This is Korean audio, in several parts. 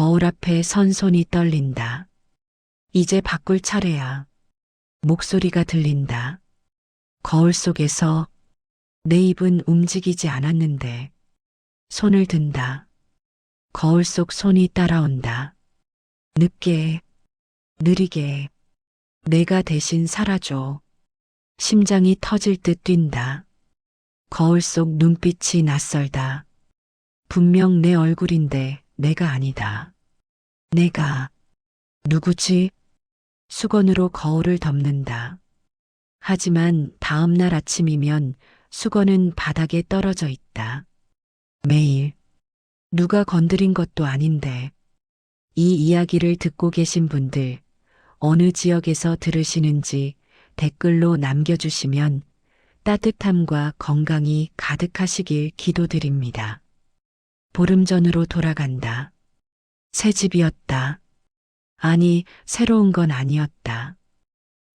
거울 앞에 선 손이 떨린다. 이제 바꿀 차례야. 목소리가 들린다. 거울 속에서 내 입은 움직이지 않았는데 손을 든다. 거울 속 손이 따라온다. 늦게, 느리게 내가 대신 살아줘. 심장이 터질 듯 뛴다. 거울 속 눈빛이 낯설다. 분명 내 얼굴인데 내가 아니다. 내가 누구지? 수건으로 거울을 덮는다. 하지만 다음 날 아침이면 수건은 바닥에 떨어져 있다. 매일 누가 건드린 것도 아닌데 이 이야기를 듣고 계신 분들 어느 지역에서 들으시는지 댓글로 남겨주시면 따뜻함과 건강이 가득하시길 기도드립니다. 보름 전으로 돌아간다. 새 집이었다. 아니, 새로운 건 아니었다.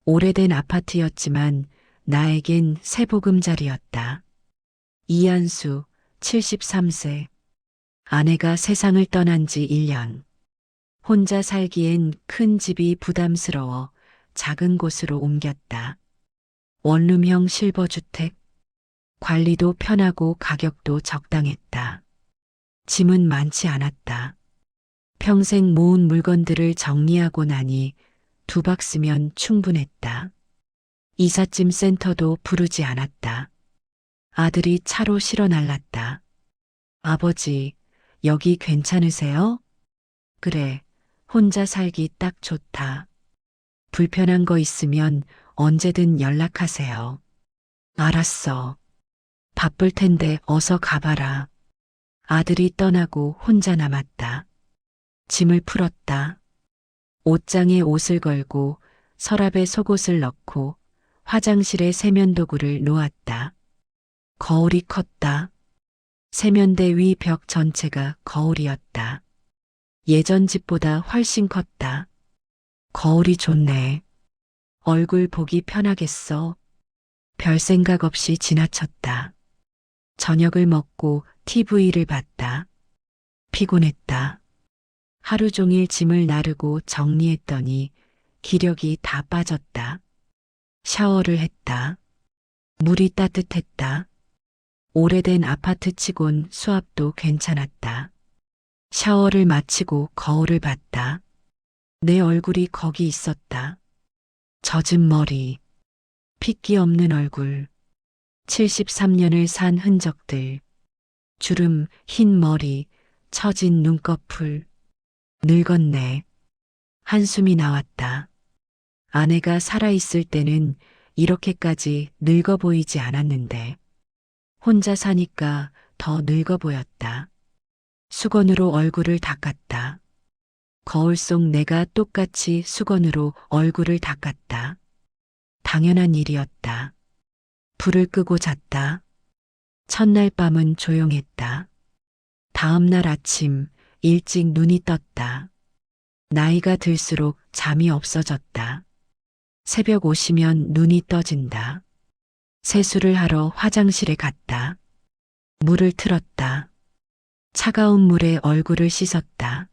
오래된 아파트였지만 나에겐 새 보금자리였다. 이한수, 73세. 아내가 세상을 떠난 지 1년. 혼자 살기엔 큰 집이 부담스러워 작은 곳으로 옮겼다. 원룸형 실버주택. 관리도 편하고 가격도 적당했다. 짐은 많지 않았다. 평생 모은 물건들을 정리하고 나니 2박스면 충분했다. 이삿짐 센터도 부르지 않았다. 아들이 차로 실어 날랐다. 아버지, 여기 괜찮으세요? 그래, 혼자 살기 딱 좋다. 불편한 거 있으면 언제든 연락하세요. 알았어. 바쁠 텐데 어서 가봐라. 아들이 떠나고 혼자 남았다. 짐을 풀었다. 옷장에 옷을 걸고 서랍에 속옷을 넣고 화장실에 세면도구를 놓았다. 거울이 컸다. 세면대 위 벽 전체가 거울이었다. 예전 집보다 훨씬 컸다. 거울이 좋네. 얼굴 보기 편하겠어. 별 생각 없이 지나쳤다. 저녁을 먹고 TV를 봤다. 피곤했다. 하루 종일 짐을 나르고 정리했더니 기력이 다 빠졌다. 샤워를 했다. 물이 따뜻했다. 오래된 아파트치곤 수압도 괜찮았다. 샤워를 마치고 거울을 봤다. 내 얼굴이 거기 있었다. 젖은 머리, 핏기 없는 얼굴, 73년을 산 흔적들, 주름, 흰 머리, 처진 눈꺼풀, 늙었네. 한숨이 나왔다. 아내가 살아있을 때는 이렇게까지 늙어 보이지 않았는데 혼자 사니까 더 늙어 보였다. 수건으로 얼굴을 닦았다. 거울 속 내가 똑같이 수건으로 얼굴을 닦았다. 당연한 일이었다. 불을 끄고 잤다. 첫날 밤은 조용했다. 다음 날 아침 일찍 눈이 떴다. 나이가 들수록 잠이 없어졌다. 새벽 오시면 눈이 떠진다. 세수를 하러 화장실에 갔다. 물을 틀었다. 차가운 물에 얼굴을 씻었다.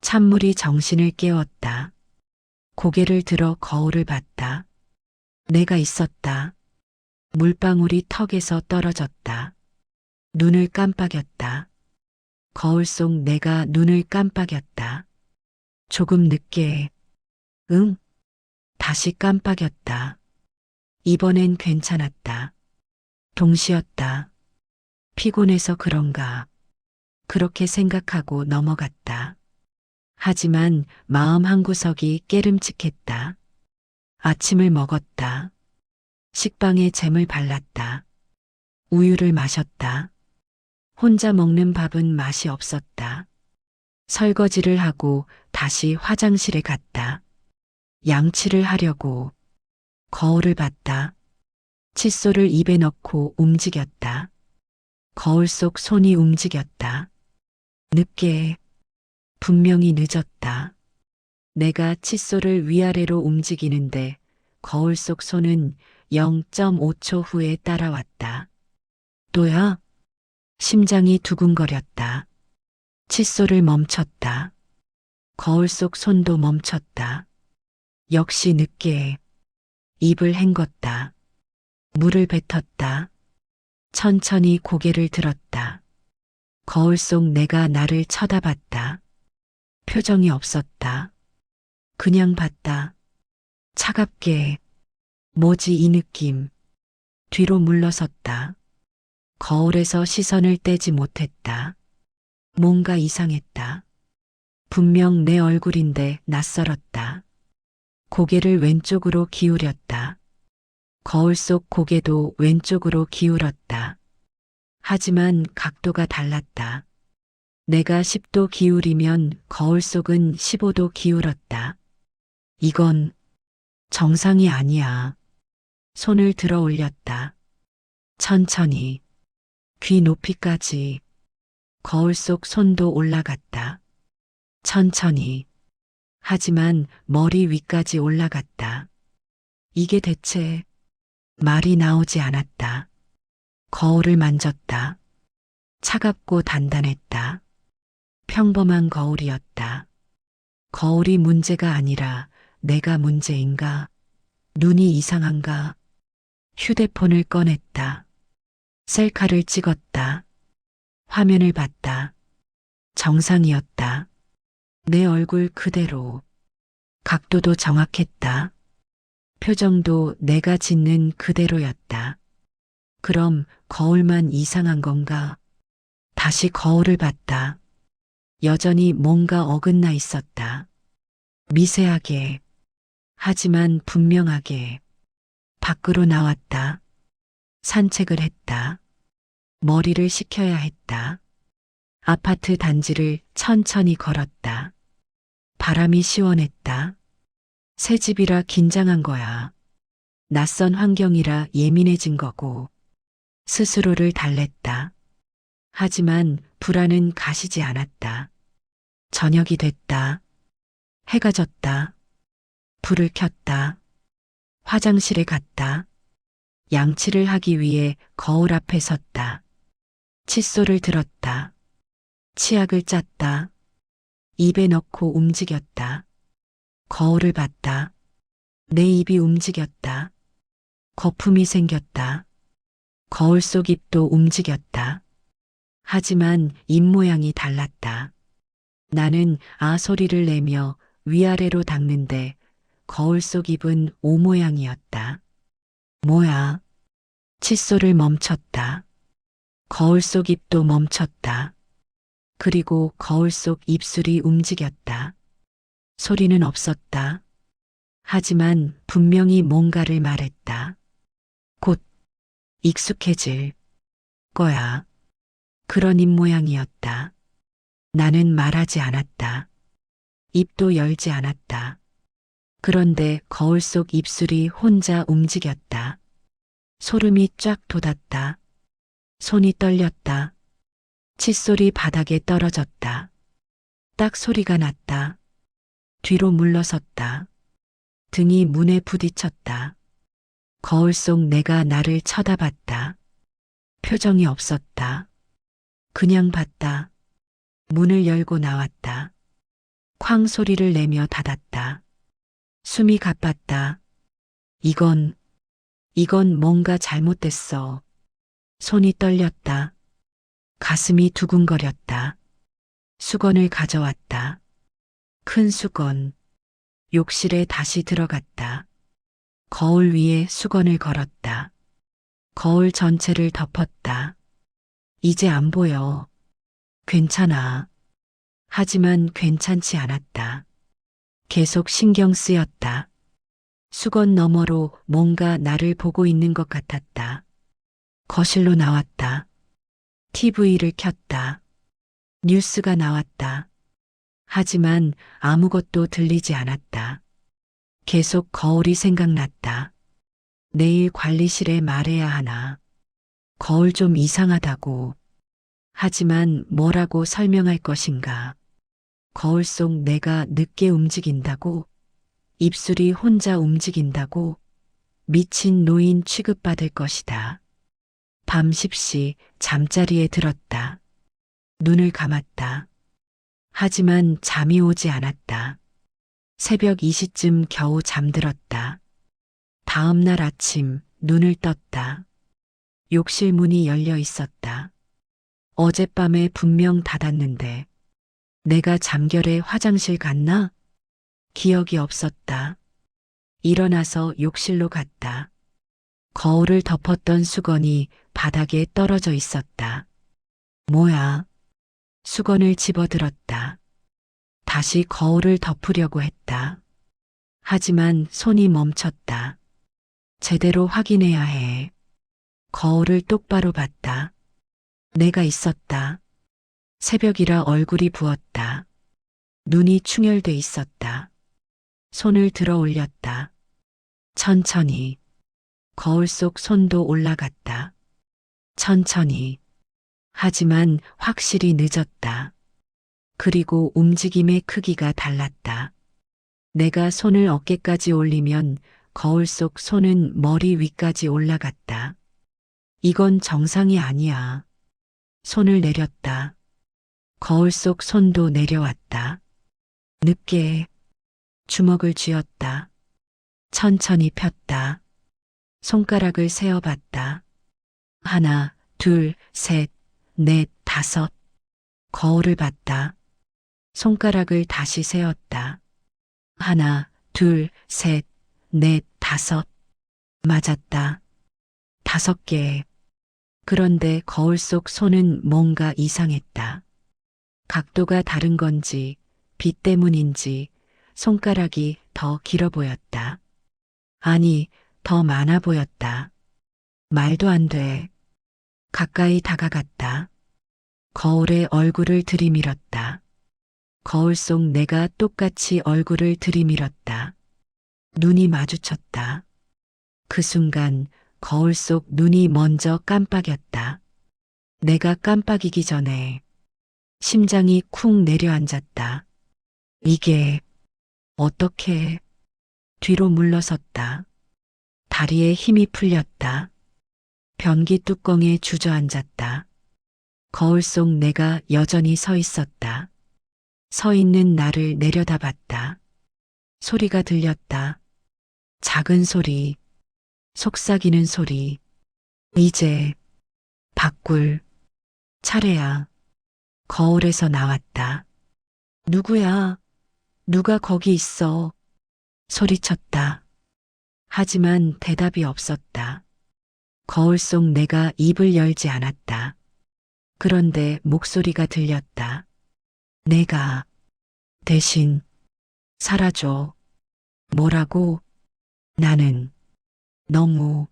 찬물이 정신을 깨웠다. 고개를 들어 거울을 봤다. 내가 있었다. 물방울이 턱에서 떨어졌다. 눈을 깜빡였다. 거울 속 내가 눈을 깜빡였다. 조금 늦게, 응? 다시 깜빡였다. 이번엔 괜찮았다. 동시였다. 피곤해서 그런가. 그렇게 생각하고 넘어갔다. 하지만 마음 한구석이 깨름칙했다. 아침을 먹었다. 식빵에 잼을 발랐다. 우유를 마셨다. 혼자 먹는 밥은 맛이 없었다. 설거지를 하고 다시 화장실에 갔다. 양치를 하려고 거울을 봤다. 칫솔을 입에 넣고 움직였다. 거울 속 손이 움직였다. 늦게, 분명히 늦었다. 내가 칫솔을 위아래로 움직이는데 거울 속 손은 0.5초 후에 따라왔다. 또야? 심장이 두근거렸다. 칫솔을 멈췄다. 거울 속 손도 멈췄다. 역시 늦게 입을 헹궜다. 물을 뱉었다. 천천히 고개를 들었다. 거울 속 내가 나를 쳐다봤다. 표정이 없었다. 그냥 봤다. 차갑게. 뭐지 이 느낌. 뒤로 물러섰다. 거울에서 시선을 떼지 못했다. 뭔가 이상했다. 분명 내 얼굴인데 낯설었다. 고개를 왼쪽으로 기울였다. 거울 속 고개도 왼쪽으로 기울었다. 하지만 각도가 달랐다. 내가 10도 기울이면 거울 속은 15도 기울었다. 이건 정상이 아니야. 손을 들어 올렸다. 천천히. 귀 높이까지. 거울 속 손도 올라갔다. 천천히. 하지만 머리 위까지 올라갔다. 이게 대체 말이 나오지 않았다. 거울을 만졌다. 차갑고 단단했다. 평범한 거울이었다. 거울이 문제가 아니라 내가 문제인가? 눈이 이상한가? 휴대폰을 꺼냈다. 셀카를 찍었다. 화면을 봤다. 정상이었다. 내 얼굴 그대로. 각도도 정확했다. 표정도 내가 짓는 그대로였다. 그럼 거울만 이상한 건가? 다시 거울을 봤다. 여전히 뭔가 어긋나 있었다. 미세하게. 하지만 분명하게. 밖으로 나왔다. 산책을 했다. 머리를 식혀야 했다. 아파트 단지를 천천히 걸었다. 바람이 시원했다. 새 집이라 긴장한 거야. 낯선 환경이라 예민해진 거고. 스스로를 달랬다. 하지만 불안은 가시지 않았다. 저녁이 됐다. 해가 졌다. 불을 켰다. 화장실에 갔다. 양치를 하기 위해 거울 앞에 섰다. 칫솔을 들었다. 치약을 짰다. 입에 넣고 움직였다. 거울을 봤다. 내 입이 움직였다. 거품이 생겼다. 거울 속 입도 움직였다. 하지만 입 모양이 달랐다. 나는 아 소리를 내며 위아래로 닦는데 거울 속 입은 오 모양이었다. 뭐야? 칫솔을 멈췄다. 거울 속 입도 멈췄다. 그리고 거울 속 입술이 움직였다. 소리는 없었다. 하지만 분명히 뭔가를 말했다. 곧 익숙해질 거야. 그런 입 모양이었다. 나는 말하지 않았다. 입도 열지 않았다. 그런데 거울 속 입술이 혼자 움직였다. 소름이 쫙 돋았다. 손이 떨렸다. 칫솔이 바닥에 떨어졌다. 딱 소리가 났다. 뒤로 물러섰다. 등이 문에 부딪혔다. 거울 속 내가 나를 쳐다봤다. 표정이 없었다. 그냥 봤다. 문을 열고 나왔다. 쾅 소리를 내며 닫았다. 숨이 가빴다. 이건 뭔가 잘못됐어. 손이 떨렸다. 가슴이 두근거렸다. 수건을 가져왔다. 큰 수건. 욕실에 다시 들어갔다. 거울 위에 수건을 걸었다. 거울 전체를 덮었다. 이제 안 보여. 괜찮아. 하지만 괜찮지 않았다. 계속 신경 쓰였다. 수건 너머로 뭔가 나를 보고 있는 것 같았다. 거실로 나왔다. TV를 켰다. 뉴스가 나왔다. 하지만 아무것도 들리지 않았다. 계속 거울이 생각났다. 내일 관리실에 말해야 하나. 거울 좀 이상하다고. 하지만 뭐라고 설명할 것인가. 거울 속 내가 늦게 움직인다고. 입술이 혼자 움직인다고. 미친 노인 취급받을 것이다. 밤 10시 잠자리에 들었다. 눈을 감았다. 하지만 잠이 오지 않았다. 새벽 2시쯤 겨우 잠들었다. 다음 날 아침 눈을 떴다. 욕실 문이 열려 있었다. 어젯밤에 분명 닫았는데 내가 잠결에 화장실 갔나? 기억이 없었다. 일어나서 욕실로 갔다. 거울을 덮었던 수건이 바닥에 떨어져 있었다. 뭐야? 수건을 집어들었다. 다시 거울을 덮으려고 했다. 하지만 손이 멈췄다. 제대로 확인해야 해. 거울을 똑바로 봤다. 내가 있었다. 새벽이라 얼굴이 부었다. 눈이 충혈돼 있었다. 손을 들어 올렸다. 천천히. 거울 속 손도 올라갔다. 천천히. 하지만 확실히 늦었다. 그리고 움직임의 크기가 달랐다. 내가 손을 어깨까지 올리면 거울 속 손은 머리 위까지 올라갔다. 이건 정상이 아니야. 손을 내렸다. 거울 속 손도 내려왔다. 늦게 주먹을 쥐었다. 천천히 폈다. 손가락을 세어봤다. 하나, 둘, 셋, 넷, 다섯. 거울을 봤다. 손가락을 다시 세었다. 하나, 둘, 셋, 넷, 다섯. 맞았다. 5개. 그런데 거울 속 손은 뭔가 이상했다. 각도가 다른 건지, 빛 때문인지 손가락이 더 길어 보였다. 아니, 더 많아 보였다. 말도 안 돼. 가까이 다가갔다. 거울에 얼굴을 들이밀었다. 거울 속 내가 똑같이 얼굴을 들이밀었다. 눈이 마주쳤다. 그 순간 거울 속 눈이 먼저 깜빡였다. 내가 깜빡이기 전에 심장이 쿵 내려앉았다. 이게 어떻게 뒤로 물러섰다. 다리에 힘이 풀렸다. 변기 뚜껑에 주저앉았다. 거울 속 내가 여전히 서 있었다. 서 있는 나를 내려다봤다. 소리가 들렸다. 작은 소리, 속삭이는 소리. 이제 바꿀 차례야. 거울에서 나왔다. 누구야? 누가 거기 있어? 소리쳤다. 하지만 대답이 없었다. 거울 속 내가 입을 열지 않았다. 그런데 목소리가 들렸다. 내가 대신 살아줘. 뭐라고? 나는 너무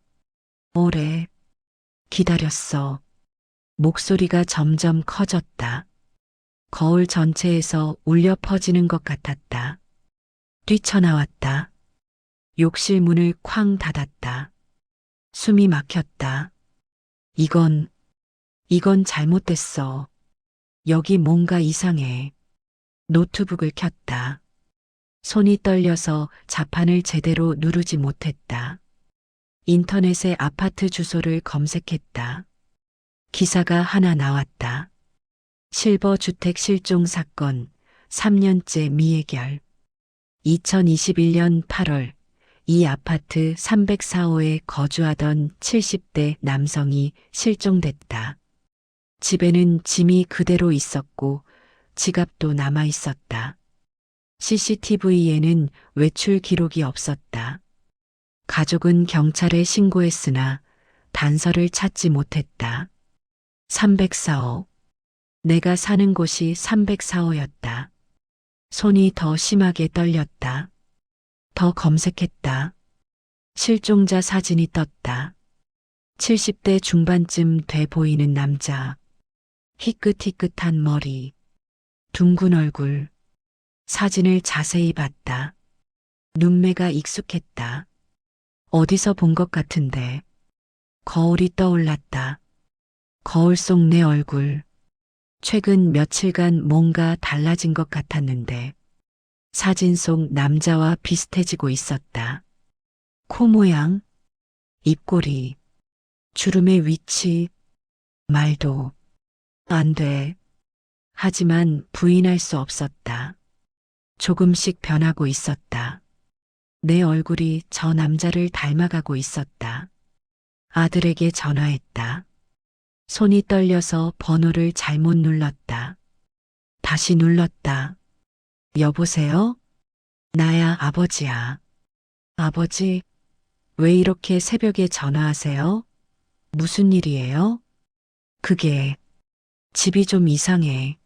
오래 기다렸어. 목소리가 점점 커졌다. 거울 전체에서 울려 퍼지는 것 같았다. 뛰쳐나왔다. 욕실 문을 쾅 닫았다. 숨이 막혔다. 이건 잘못됐어. 여기 뭔가 이상해. 노트북을 켰다. 손이 떨려서 자판을 제대로 누르지 못했다. 인터넷에 아파트 주소를 검색했다. 기사가 하나 나왔다. 실버 주택 실종 사건 3년째 미해결. 2021년 8월 이 아파트 304호에 거주하던 70대 남성이 실종됐다. 집에는 짐이 그대로 있었고 지갑도 남아 있었다. CCTV에는 외출 기록이 없었다. 가족은 경찰에 신고했으나 단서를 찾지 못했다. 304호. 내가 사는 곳이 304호였다. 손이 더 심하게 떨렸다. 더 검색했다. 실종자 사진이 떴다. 70대 중반쯤 돼 보이는 남자. 희끗희끗한 머리. 둥근 얼굴. 사진을 자세히 봤다. 눈매가 익숙했다. 어디서 본 것 같은데. 거울이 떠올랐다. 거울 속 내 얼굴. 최근 며칠간 뭔가 달라진 것 같았는데 사진 속 남자와 비슷해지고 있었다. 코 모양, 입꼬리, 주름의 위치, 말도 안 돼. 하지만 부인할 수 없었다. 조금씩 변하고 있었다. 내 얼굴이 저 남자를 닮아가고 있었다. 아들에게 전화했다. 손이 떨려서 번호를 잘못 눌렀다. 다시 눌렀다. 여보세요? 나야, 아버지야. 아버지, 왜 이렇게 새벽에 전화하세요? 무슨 일이에요? 그게 집이 좀 이상해.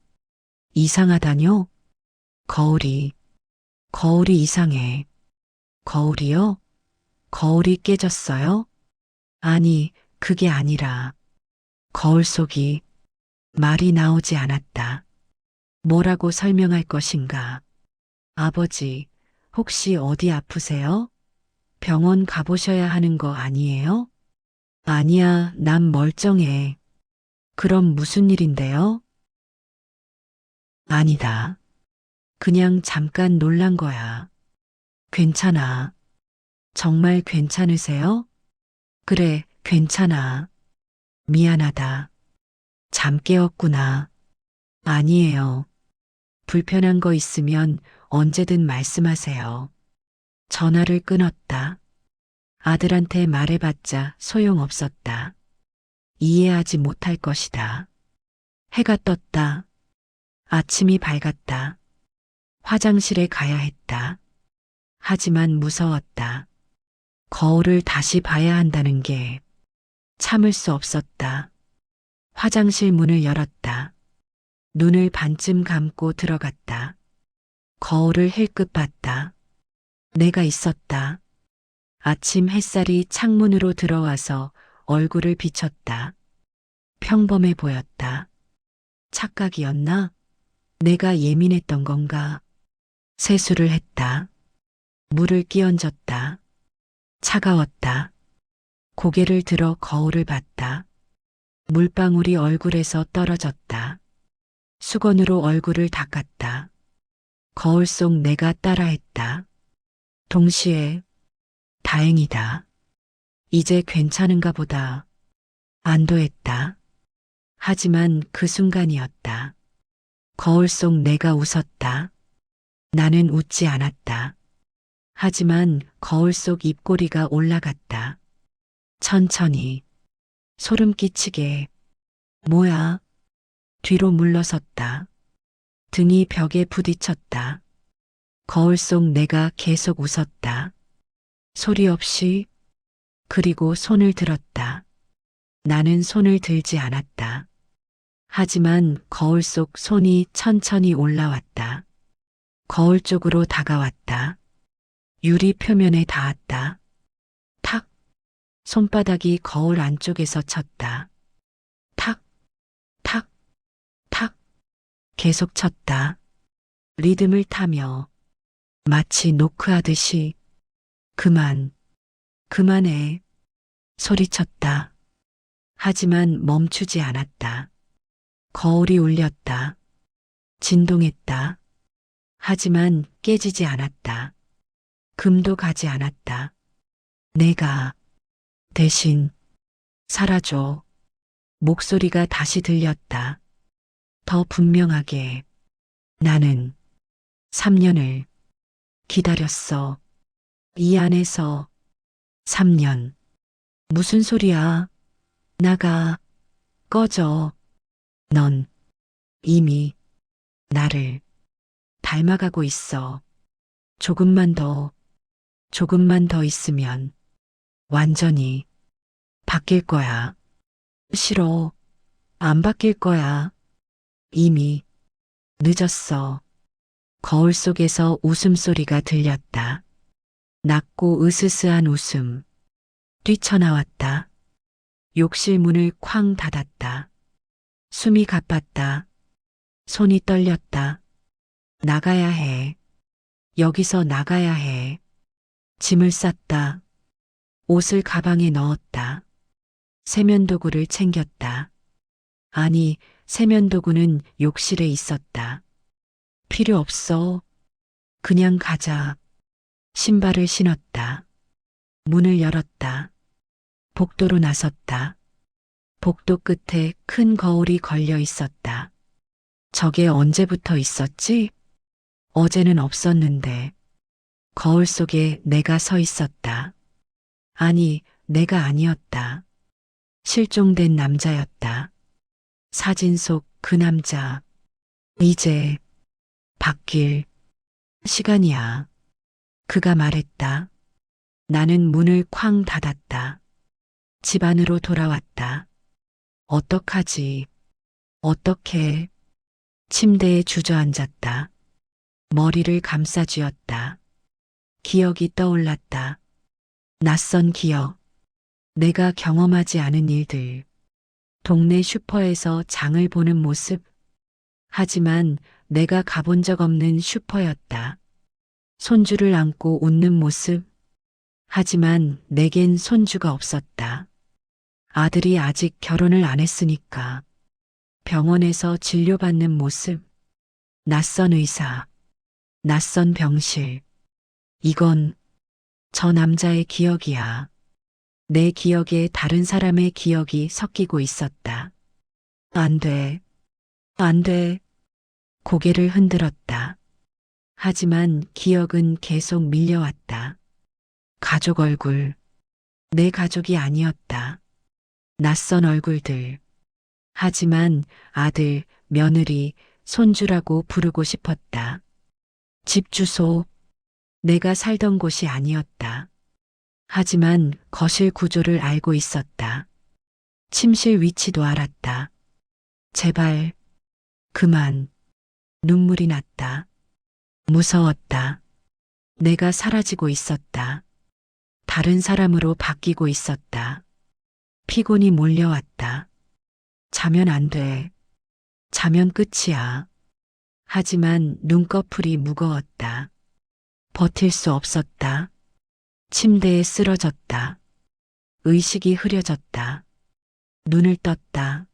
이상하다뇨? 거울이, 거울이 이상해. 거울이요? 거울이 깨졌어요? 아니, 그게 아니라 거울 속이 말이 나오지 않았다. 뭐라고 설명할 것인가? 아버지, 혹시 어디 아프세요? 병원 가보셔야 하는 거 아니에요? 아니야, 난 멀쩡해. 그럼 무슨 일인데요? 아니다. 그냥 잠깐 놀란 거야. 괜찮아. 정말 괜찮으세요? 그래, 괜찮아. 미안하다. 잠 깨웠구나. 아니에요. 불편한 거 있으면 언제든 말씀하세요. 전화를 끊었다. 아들한테 말해봤자 소용없었다. 이해하지 못할 것이다. 해가 떴다. 아침이 밝았다. 화장실에 가야 했다. 하지만 무서웠다. 거울을 다시 봐야 한다는 게 참을 수 없었다. 화장실 문을 열었다. 눈을 반쯤 감고 들어갔다. 거울을 힐끗 봤다. 내가 있었다. 아침 햇살이 창문으로 들어와서 얼굴을 비쳤다. 평범해 보였다. 착각이었나? 내가 예민했던 건가? 세수를 했다. 물을 끼얹었다. 차가웠다. 고개를 들어 거울을 봤다. 물방울이 얼굴에서 떨어졌다. 수건으로 얼굴을 닦았다. 거울 속 내가 따라했다. 동시에 다행이다. 이제 괜찮은가 보다. 안도했다. 하지만 그 순간이었다. 거울 속 내가 웃었다. 나는 웃지 않았다. 하지만 거울 속 입꼬리가 올라갔다. 천천히, 소름 끼치게. 뭐야? 뒤로 물러섰다. 등이 벽에 부딪혔다. 거울 속 내가 계속 웃었다. 소리 없이. 그리고 손을 들었다. 나는 손을 들지 않았다. 하지만 거울 속 손이 천천히 올라왔다. 거울 쪽으로 다가왔다. 유리 표면에 닿았다. 탁! 손바닥이 거울 안쪽에서 쳤다. 탁! 탁! 탁! 계속 쳤다. 리듬을 타며 마치 노크하듯이 그만, 그만해 소리쳤다. 하지만 멈추지 않았다. 거울이 울렸다. 진동했다. 하지만 깨지지 않았다. 금도 가지 않았다. 내가 대신 살아줘. 목소리가 다시 들렸다. 더 분명하게. 나는 3년을 기다렸어. 이 안에서 3년. 무슨 소리야? 나가. 꺼져. 넌 이미 나를 닮아가고 있어. 조금만 더, 조금만 더 있으면 완전히 바뀔 거야. 싫어. 안 바뀔 거야. 이미 늦었어. 거울 속에서 웃음소리가 들렸다. 낮고 으스스한 웃음. 뛰쳐나왔다. 욕실 문을 쾅 닫았다. 숨이 가빴다. 손이 떨렸다. 나가야 해. 여기서 나가야 해. 짐을 쌌다. 옷을 가방에 넣었다. 세면도구를 챙겼다. 아니, 세면도구는 욕실에 있었다. 필요 없어. 그냥 가자. 신발을 신었다. 문을 열었다. 복도로 나섰다. 복도 끝에 큰 거울이 걸려 있었다. 저게 언제부터 있었지? 어제는 없었는데 거울 속에 내가 서 있었다. 아니, 내가 아니었다. 실종된 남자였다. 사진 속 그 남자. 이제 바뀔 시간이야. 그가 말했다. 나는 문을 쾅 닫았다. 집 안으로 돌아왔다. 어떡하지? 어떻게? 침대에 주저앉았다. 머리를 감싸쥐었다. 기억이 떠올랐다. 낯선 기억. 내가 경험하지 않은 일들. 동네 슈퍼에서 장을 보는 모습. 하지만 내가 가본 적 없는 슈퍼였다. 손주를 안고 웃는 모습. 하지만 내겐 손주가 없었다. 아들이 아직 결혼을 안 했으니까. 병원에서 진료받는 모습. 낯선 의사. 낯선 병실. 이건 저 남자의 기억이야. 내 기억에 다른 사람의 기억이 섞이고 있었다. 안 돼. 안 돼. 고개를 흔들었다. 하지만 기억은 계속 밀려왔다. 가족 얼굴. 내 가족이 아니었다. 낯선 얼굴들. 하지만 아들, 며느리, 손주라고 부르고 싶었다. 집 주소. 내가 살던 곳이 아니었다. 하지만 거실 구조를 알고 있었다. 침실 위치도 알았다. 제발, 그만. 눈물이 났다. 무서웠다. 내가 사라지고 있었다. 다른 사람으로 바뀌고 있었다. 피곤이 몰려왔다. 자면 안 돼. 자면 끝이야. 하지만 눈꺼풀이 무거웠다. 버틸 수 없었다. 침대에 쓰러졌다. 의식이 흐려졌다. 눈을 떴다.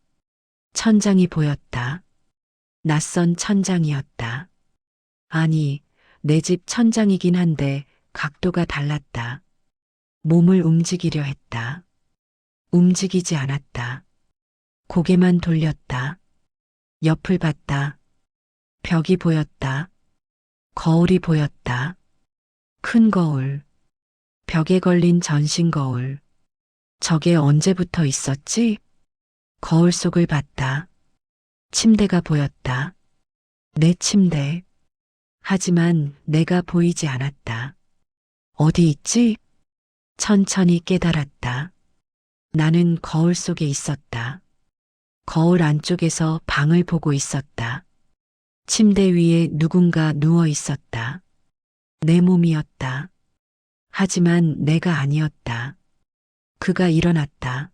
천장이 보였다. 낯선 천장이었다. 아니, 내 집 천장이긴 한데 각도가 달랐다. 몸을 움직이려 했다. 움직이지 않았다. 고개만 돌렸다. 옆을 봤다. 벽이 보였다. 거울이 보였다. 큰 거울. 벽에 걸린 전신 거울. 저게 언제부터 있었지? 거울 속을 봤다. 침대가 보였다. 내 침대. 하지만 내가 보이지 않았다. 어디 있지? 천천히 깨달았다. 나는 거울 속에 있었다. 거울 안쪽에서 방을 보고 있었다. 침대 위에 누군가 누워 있었다. 내 몸이었다. 하지만 내가 아니었다. 그가 일어났다.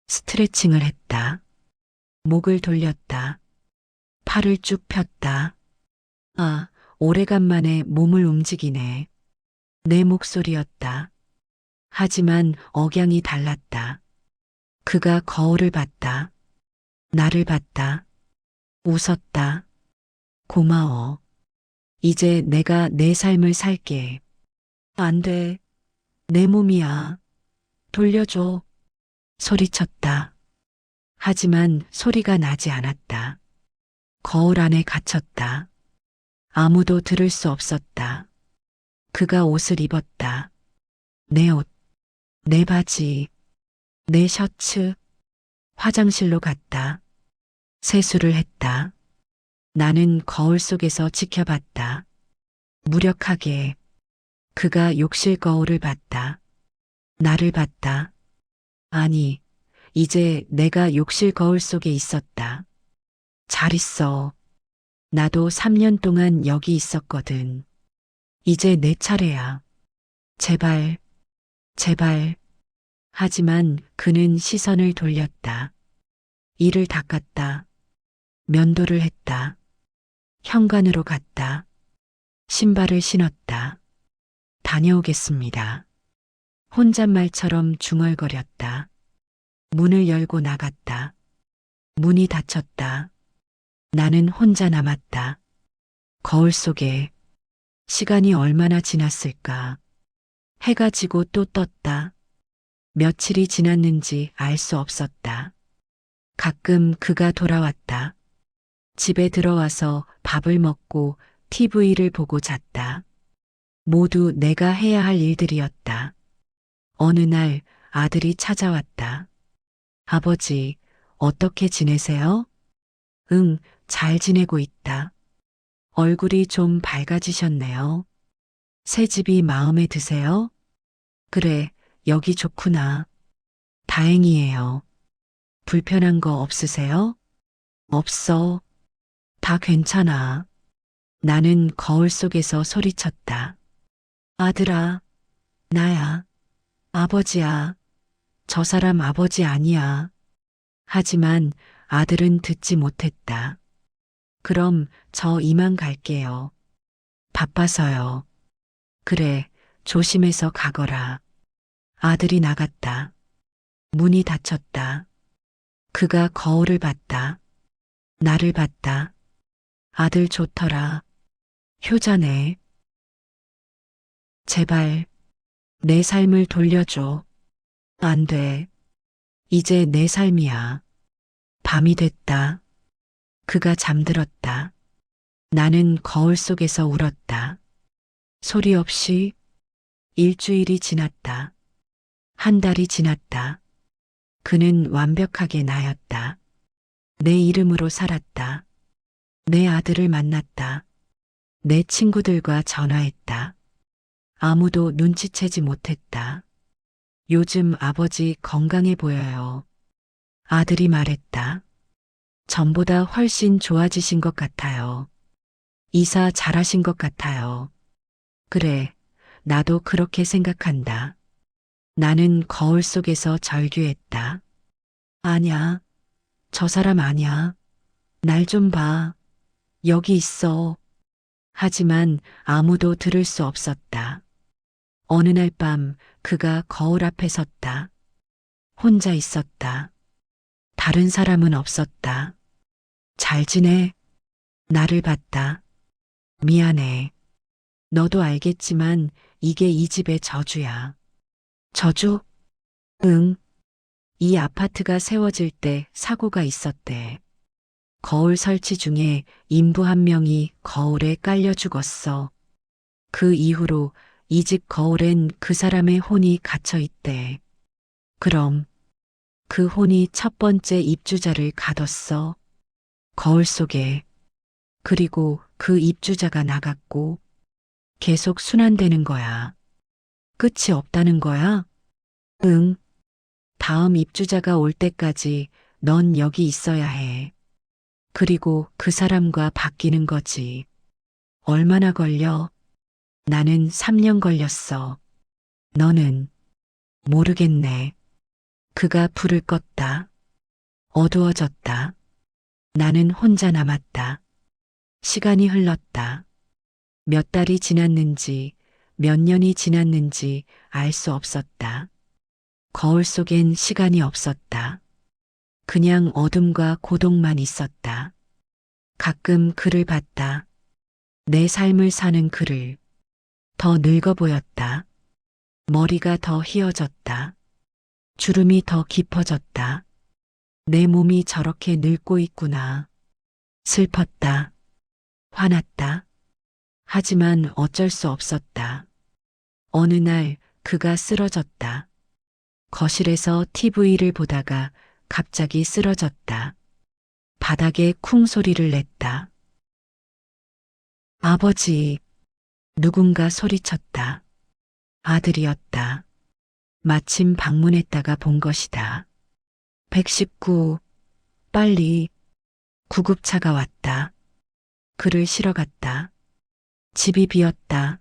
스트레칭을 했다. 목을 돌렸다. 팔을 쭉 폈다. 아, 오래간만에 몸을 움직이네. 내 목소리였다. 하지만 억양이 달랐다. 그가 거울을 봤다. 나를 봤다. 웃었다. 고마워. 이제 내가 내 삶을 살게. 안 돼. 내 몸이야. 돌려줘. 소리쳤다. 하지만 소리가 나지 않았다. 거울 안에 갇혔다. 아무도 들을 수 없었다. 그가 옷을 입었다. 내 옷, 내 바지, 내 셔츠. 화장실로 갔다. 세수를 했다. 나는 거울 속에서 지켜봤다. 무력하게. 그가 욕실 거울을 봤다. 나를 봤다. 아니, 이제 내가 욕실 거울 속에 있었다. 잘 있어. 나도 3년 동안 여기 있었거든. 이제 내 차례야. 제발, 제발. 하지만 그는 시선을 돌렸다. 이를 닦았다. 면도를 했다. 현관으로 갔다. 신발을 신었다. 다녀오겠습니다. 혼잣말처럼 중얼거렸다. 문을 열고 나갔다. 문이 닫혔다. 나는 혼자 남았다. 거울 속에. 시간이 얼마나 지났을까. 해가 지고 또 떴다. 며칠이 지났는지 알 수 없었다. 가끔 그가 돌아왔다. 집에 들어와서 밥을 먹고 TV를 보고 잤다. 모두 내가 해야 할 일들이었다. 어느 날 아들이 찾아왔다. 아버지, 어떻게 지내세요? 응, 잘 지내고 있다. 얼굴이 좀 밝아지셨네요. 새 집이 마음에 드세요? 그래, 여기 좋구나. 다행이에요. 불편한 거 없으세요? 없어. 다 괜찮아. 나는 거울 속에서 소리쳤다. 아들아, 나야. 아버지야. 저 사람 아버지 아니야. 하지만 아들은 듣지 못했다. 그럼 저 이만 갈게요. 바빠서요. 그래, 조심해서 가거라. 아들이 나갔다. 문이 닫혔다. 그가 거울을 봤다. 나를 봤다. 아들 좋더라. 효자네. 제발, 내 삶을 돌려줘. 안 돼. 이제 내 삶이야. 밤이 됐다. 그가 잠들었다. 나는 거울 속에서 울었다. 소리 없이 일주일이 지났다. 한 달이 지났다. 그는 완벽하게 나였다. 내 이름으로 살았다. 내 아들을 만났다. 내 친구들과 전화했다. 아무도 눈치채지 못했다. 요즘 아버지 건강해 보여요. 아들이 말했다. 전보다 훨씬 좋아지신 것 같아요. 이사 잘하신 것 같아요. 그래, 나도 그렇게 생각한다. 나는 거울 속에서 절규했다. 아냐, 저 사람 아냐. 날 좀 봐. 여기 있어. 하지만 아무도 들을 수 없었다. 어느 날 밤 그가 거울 앞에 섰다. 혼자 있었다. 다른 사람은 없었다. 잘 지내? 나를 봤다. 미안해. 너도 알겠지만 이게 이 집의 저주야. 저주? 응. 이 아파트가 세워질 때 사고가 있었대. 거울 설치 중에 인부 한 명이 거울에 깔려 죽었어. 그 이후로 이 집 거울엔 그 사람의 혼이 갇혀 있대. 그럼 그 혼이 첫 번째 입주자를 가뒀어. 거울 속에. 그리고 그 입주자가 나갔고 계속 순환되는 거야. 끝이 없다는 거야? 응. 다음 입주자가 올 때까지 넌 여기 있어야 해. 그리고 그 사람과 바뀌는 거지. 얼마나 걸려? 나는 3년 걸렸어. 너는? 모르겠네. 그가 불을 껐다. 어두워졌다. 나는 혼자 남았다. 시간이 흘렀다. 몇 달이 지났는지, 몇 년이 지났는지 알 수 없었다. 거울 속엔 시간이 없었다. 그냥 어둠과 고독만 있었다. 가끔 그를 봤다. 내 삶을 사는 그를. 더 늙어 보였다. 머리가 더 휘어졌다. 주름이 더 깊어졌다. 내 몸이 저렇게 늙고 있구나. 슬펐다. 화났다. 하지만 어쩔 수 없었다. 어느 날 그가 쓰러졌다. 거실에서 TV를 보다가 갑자기 쓰러졌다. 바닥에 쿵 소리를 냈다. 아버지, 누군가 소리쳤다. 아들이었다. 마침 방문했다가 본 것이다. 119, 빨리. 구급차가 왔다. 그를 실어 갔다. 집이 비었다.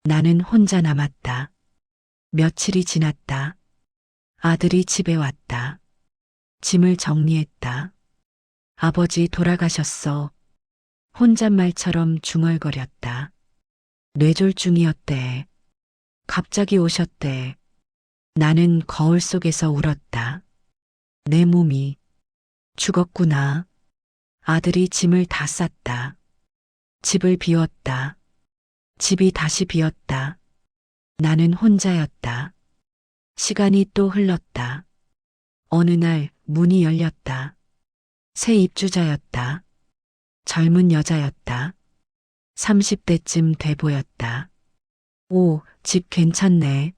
나는 혼자 남았다. 며칠이 지났다. 아들이 집에 왔다. 짐을 정리했다. 아버지 돌아가셨어. 혼잣말처럼 중얼거렸다. 뇌졸중이었대. 갑자기 오셨대. 나는 거울 속에서 울었다. 내 몸이 죽었구나. 아들이 짐을 다 쌌다. 집을 비웠다. 집이 다시 비었다. 나는 혼자였다. 시간이 또 흘렀다. 어느 날 문이 열렸다. 새 입주자였다. 젊은 여자였다. 30대쯤 돼 보였다. 오, 집 괜찮네.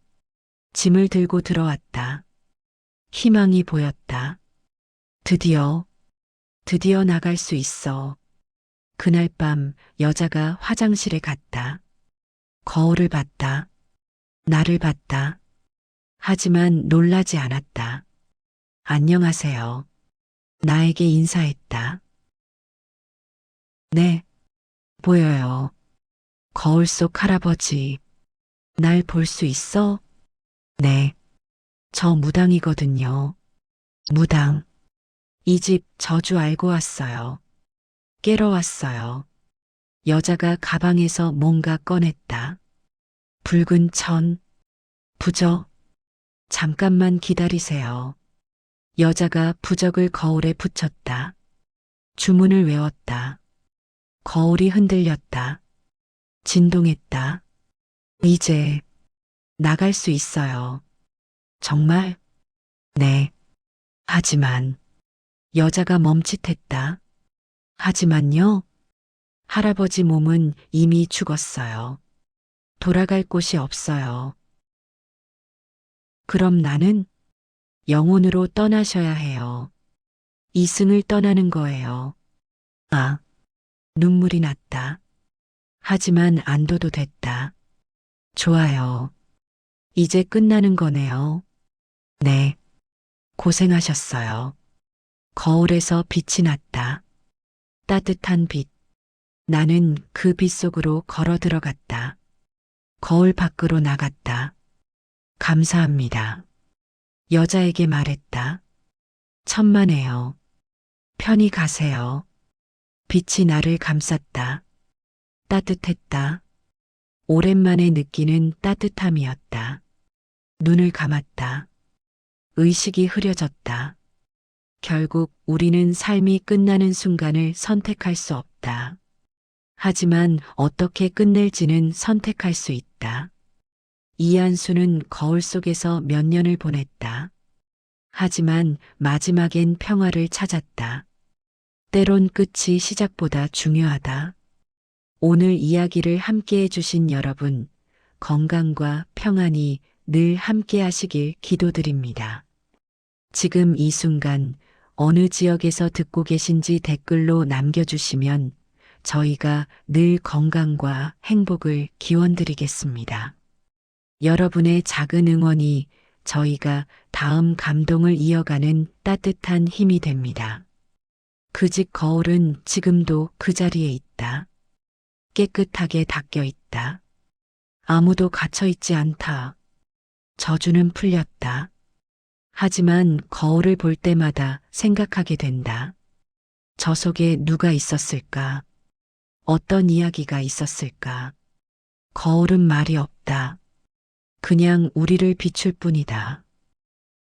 짐을 들고 들어왔다. 희망이 보였다. 드디어 나갈 수 있어. 그날 밤 여자가 화장실에 갔다. 거울을 봤다. 나를 봤다. 하지만 놀라지 않았다. 안녕하세요. 나에게 인사했다. 네, 보여요. 거울 속 할아버지. 날 볼 수 있어? 네, 저 무당이거든요. 무당. 이 집 저주 알고 왔어요. 깨러 왔어요. 여자가 가방에서 뭔가 꺼냈다. 붉은 천, 부적. 잠깐만 기다리세요. 여자가 부적을 거울에 붙였다. 주문을 외웠다. 거울이 흔들렸다. 진동했다. 이제 나갈 수 있어요. 정말? 네. 하지만 여자가 멈칫했다. 하지만요. 할아버지 몸은 이미 죽었어요. 돌아갈 곳이 없어요. 그럼 나는 영혼으로 떠나셔야 해요. 이승을 떠나는 거예요. 아, 눈물이 났다. 하지만 안도도 됐다. 좋아요. 이제 끝나는 거네요. 네. 고생하셨어요. 거울에서 빛이 났다. 따뜻한 빛. 나는 그 빛 속으로 걸어 들어갔다. 거울 밖으로 나갔다. 감사합니다. 여자에게 말했다. 천만에요. 편히 가세요. 빛이 나를 감쌌다. 따뜻했다. 오랜만에 느끼는 따뜻함이었다. 눈을 감았다. 의식이 흐려졌다. 결국 우리는 삶이 끝나는 순간을 선택할 수 없다. 하지만 어떻게 끝낼지는 선택할 수 있다. 이한수는 거울 속에서 몇 년을 보냈다. 하지만 마지막엔 평화를 찾았다. 때론 끝이 시작보다 중요하다. 오늘 이야기를 함께 해주신 여러분, 건강과 평안이 늘 함께 하시길 기도드립니다. 지금 이 순간 어느 지역에서 듣고 계신지 댓글로 남겨주시면 저희가 늘 건강과 행복을 기원드리겠습니다. 여러분의 작은 응원이 저희가 다음 감동을 이어가는 따뜻한 힘이 됩니다. 그 집 거울은 지금도 그 자리에 있다. 깨끗하게 닦여 있다. 아무도 갇혀 있지 않다. 저주는 풀렸다. 하지만 거울을 볼 때마다 생각하게 된다. 저 속에 누가 있었을까? 어떤 이야기가 있었을까? 거울은 말이 없다. 그냥 우리를 비출 뿐이다.